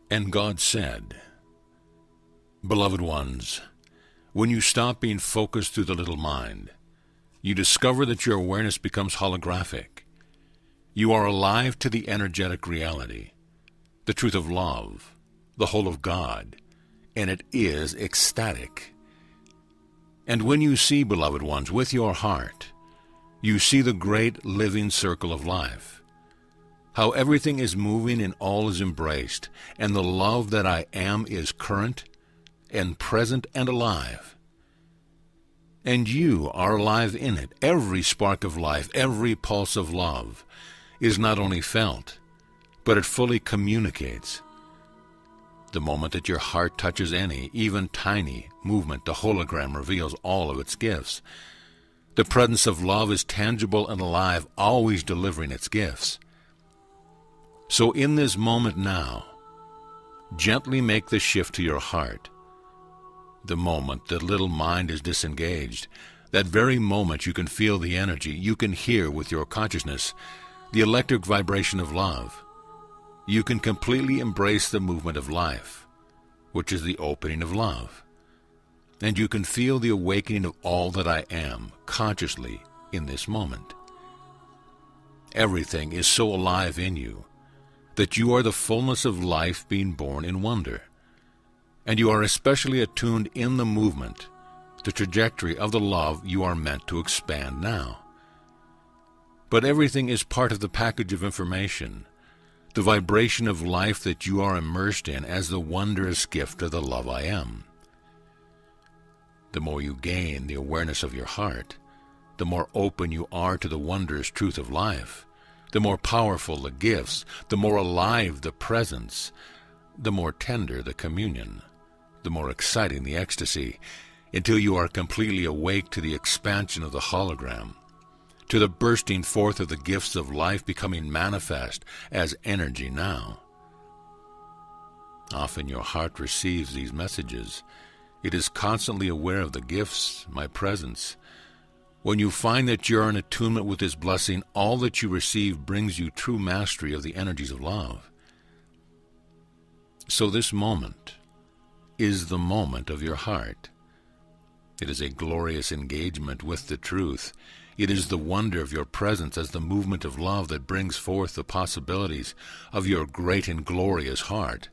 And God said, Beloved ones, when you stop being focused through the little mind, you discover that your awareness becomes holographic. You are alive to the energetic reality, the truth of love, the whole of God, and it is ecstatic. And when you see, beloved ones, with your heart, you see the great living circle of life, how everything is moving and all is embraced, and the love that I am is current and present and alive. And you are alive in it. Every spark of life, every pulse of love is not only felt, but it fully communicates. The moment that your heart touches any, even tiny, movement, the hologram reveals all of its gifts. The presence of love is tangible and alive, always delivering its gifts. So in this moment now, gently make the shift to your heart. The moment the little mind is disengaged, that very moment you can feel the energy, you can hear with your consciousness the electric vibration of love. You can completely embrace the movement of life, which is the opening of love. And you can feel the awakening of all that I am, consciously, in this moment. Everything is so alive in you that you are the fullness of life being born in wonder. And you are especially attuned in the movement, the trajectory of the love you are meant to expand now. But everything is part of the package of information, the vibration of life that you are immersed in as the wondrous gift of the love I am. The more you gain the awareness of your heart, the more open you are to the wondrous truth of life, the more powerful the gifts, the more alive the presence, the more tender the communion, the more exciting the ecstasy, until you are completely awake to the expansion of the hologram, to the bursting forth of the gifts of life becoming manifest as energy now. Often your heart receives these messages. It is constantly aware of the gifts, my presence. When you find that you are in attunement with this blessing, all that you receive brings you true mastery of the energies of love. So this moment is the moment of your heart. It is a glorious engagement with the truth. It is the wonder of your presence as the movement of love that brings forth the possibilities of your great and glorious heart.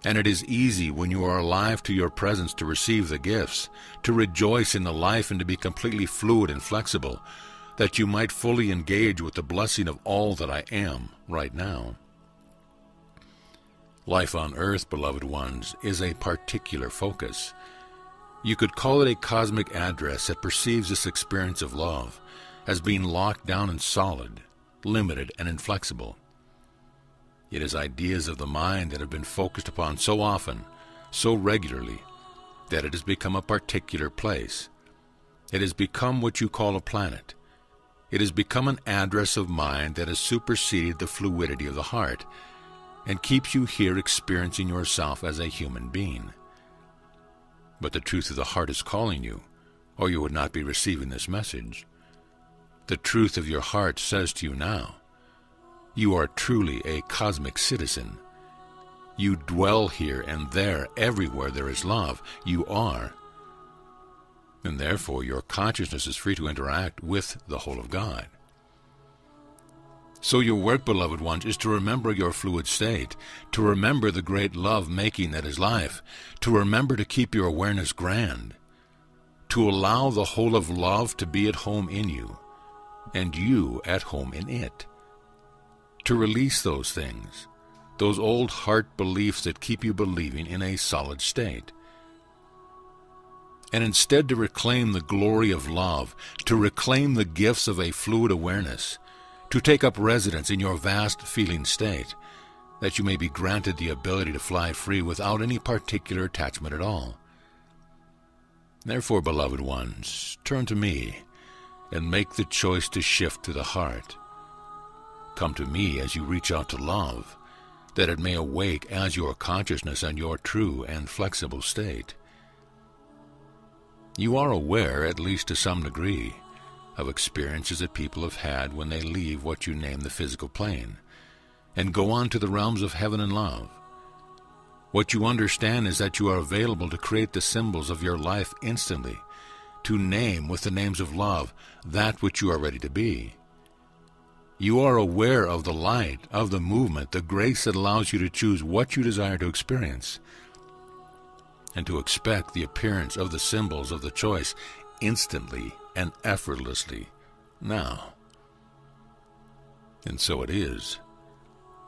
And it is easy when you are alive to your presence to receive the gifts, to rejoice in the life and to be completely fluid and flexible, that you might fully engage with the blessing of all that I am right now. Life on earth, beloved ones, is a particular focus. You could call it a cosmic address that perceives this experience of love as being locked down and solid, limited and inflexible. It is ideas of the mind that have been focused upon so often, so regularly, that it has become a particular place. It has become what you call a planet. It has become an address of mind that has superseded the fluidity of the heart and keeps you here experiencing yourself as a human being. But the truth of the heart is calling you, or you would not be receiving this message. The truth of your heart says to you now, you are truly a cosmic citizen. You dwell here and there, everywhere there is love. You are. And therefore your consciousness is free to interact with the whole of God. So your work, beloved ones, is to remember your fluid state, to remember the great love-making that is life, to remember to keep your awareness grand, to allow the whole of love to be at home in you, and you at home in it. To release those things, those old heart beliefs that keep you believing in a solid state. And instead to reclaim the glory of love, to reclaim the gifts of a fluid awareness, to take up residence in your vast feeling state, that you may be granted the ability to fly free without any particular attachment at all. Therefore, beloved ones, turn to me and make the choice to shift to the heart. Come to me as you reach out to love, that it may awake as your consciousness and your true and flexible state. You are aware, at least to some degree, of experiences that people have had when they leave what you name the physical plane, and go on to the realms of heaven and love, What you understand is that you are available to create the symbols of your life instantly, to name with the names of love that which you are ready to be. You are aware of the light, of the movement, the grace that allows you to choose what you desire to experience, and to expect the appearance of the symbols of the choice instantly and effortlessly now. And so it is.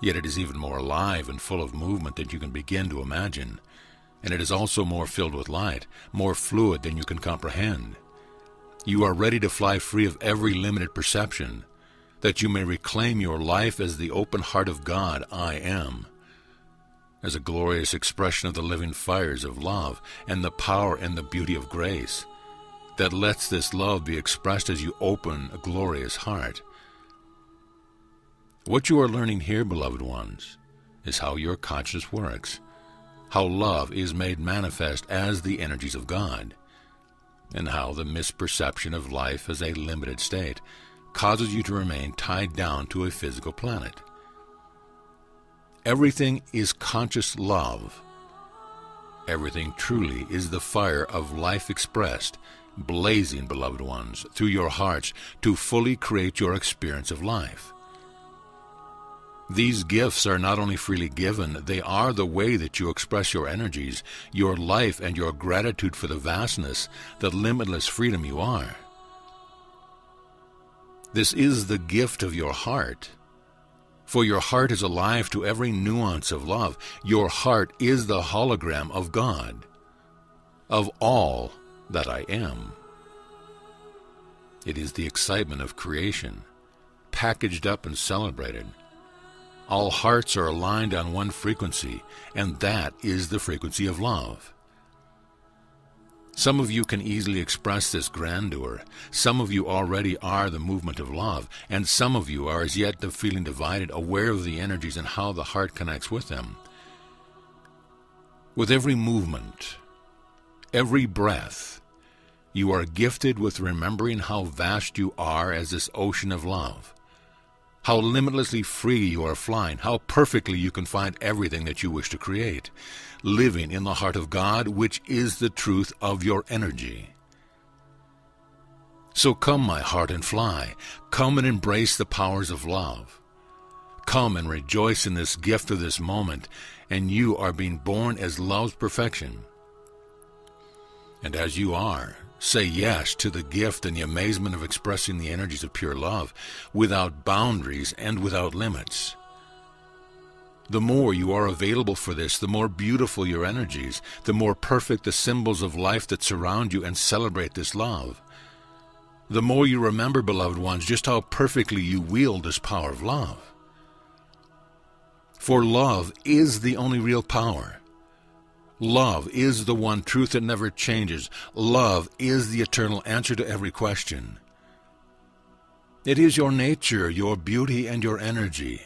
Yet it is even more alive and full of movement than you can begin to imagine, and it is also more filled with light, more fluid than you can comprehend. You are ready to fly free of every limited perception, that you may reclaim your life as the open heart of God, I am, as a glorious expression of the living fires of love and the power and the beauty of grace, that lets this love be expressed as you open a glorious heart. What you are learning here, beloved ones, is how your conscience works, how love is made manifest as the energies of God, and how the misperception of life as a limited state causes you to remain tied down to a physical planet. Everything is conscious love. Everything truly is the fire of life expressed, blazing, beloved ones, through your hearts to fully create your experience of life. These gifts are not only freely given, they are the way that you express your energies, your life, and your gratitude for the vastness, the limitless freedom you are. This is the gift of your heart, for your heart is alive to every nuance of love. Your heart is the hologram of God, of all that I am. It is the excitement of creation, packaged up and celebrated. All hearts are aligned on one frequency, and that is the frequency of love. Some of you can easily express this grandeur. Some of you already are the movement of love, and some of you are as yet feeling divided, aware of the energies and how the heart connects with them. With every movement, every breath, you are gifted with remembering how vast you are as this ocean of love, how limitlessly free you are flying, how perfectly you can find everything that you wish to create, living in the heart of God, which is the truth of your energy. So come, my heart, and fly. Come and embrace the powers of love. Come and rejoice in this gift of this moment, and you are being born as love's perfection. And as you are, say yes to the gift and the amazement of expressing the energies of pure love without boundaries and without limits. The more you are available for this, the more beautiful your energies, the more perfect the symbols of life that surround you and celebrate this love. The more you remember, beloved ones, just how perfectly you wield this power of love. For love is the only real power. Love is the one truth that never changes. Love is the eternal answer to every question. It is your nature, your beauty, and your energy.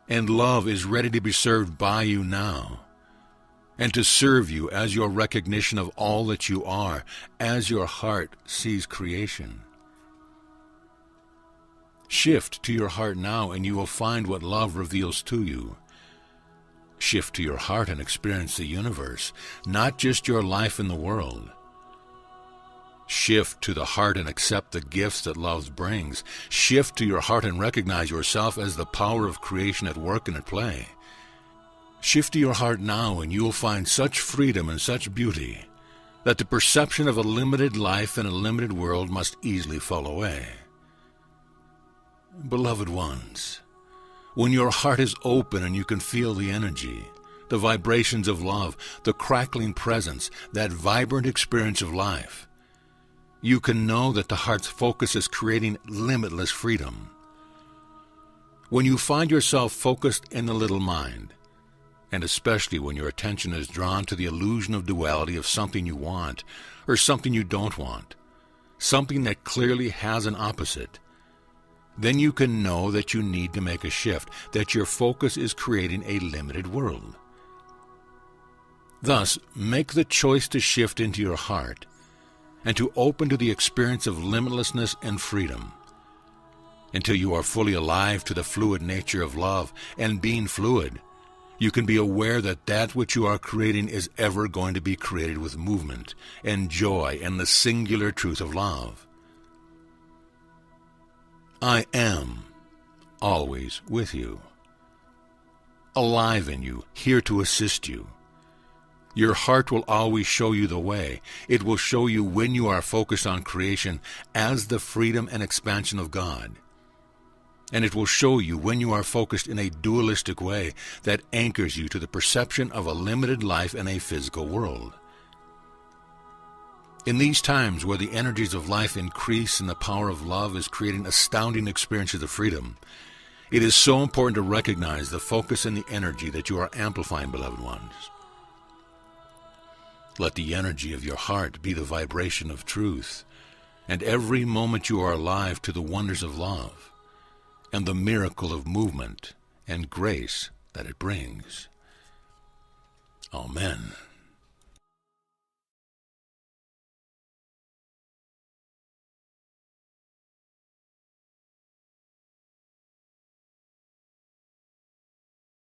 And love is ready to be served by you now, and to serve you as your recognition of all that you are, as your heart sees creation. Shift to your heart now, and you will find what love reveals to you. Shift to your heart and experience the universe, not just your life in the world. Shift to the heart and accept the gifts that love brings. Shift to your heart and recognize yourself as the power of creation at work and at play. Shift to your heart now, and you will find such freedom and such beauty that the perception of a limited life in a limited world must easily fall away. Beloved ones, when your heart is open and you can feel the energy, the vibrations of love, the crackling presence, that vibrant experience of life, you can know that the heart's focus is creating limitless freedom. When you find yourself focused in the little mind, and especially when your attention is drawn to the illusion of duality of something you want or something you don't want, something that clearly has an opposite, then you can know that you need to make a shift, that your focus is creating a limited world. Thus, make the choice to shift into your heart and to open to the experience of limitlessness and freedom until you are fully alive to the fluid nature of love, and being fluid, You can be aware that that which you are creating is ever going to be created with movement and joy and the singular truth of love. I am always with you, alive in you, here to assist you. Your heart will always show you the way. It will show you when you are focused on creation as the freedom and expansion of God. And it will show you when you are focused in a dualistic way that anchors you to the perception of a limited life in a physical world. In these times where the energies of life increase and the power of love is creating astounding experiences of freedom, it is so important to recognize the focus and the energy that you are amplifying, beloved ones. Let the energy of your heart be the vibration of truth, and every moment you are alive to the wonders of love and the miracle of movement and grace that it brings. Amen.